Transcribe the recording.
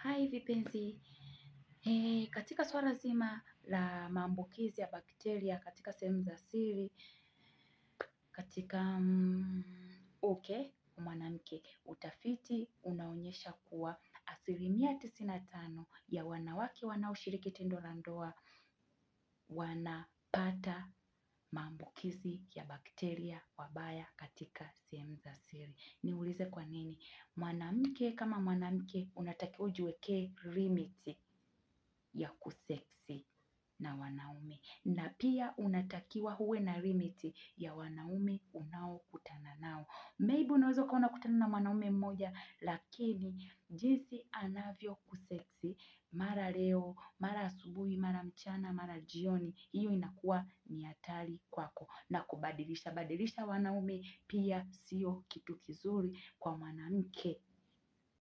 Hai vipenzi, katika swala zima la maambukizi ya bakteria katika sehemu za siri, katika uke wa mwanamke, utafiti unaonyesha kuwa 95% ya wanawake wanaoshiriki tendo la ndoa wanapata maambukizi ya bakteria wabaya katika sehemu za siri. Niulize kwa nini? Mwanamke kama mwanamke unatakiwa ujiwekee limiti ya kuseksi na wanaume, na pia unatakiwa uwe na limiti ya wanaume unaokutana nao. Maybe unaweza ukawa unakutana na mwanaume mmoja, lakini jinsi anavyo kuseksi mara leo, mara asubuhi, mara mchana, mara jioni, hiyo inakuwa ni hatari kwako. Na kubadilisha wanaume pia sio kitu kizuri kwa mwanamke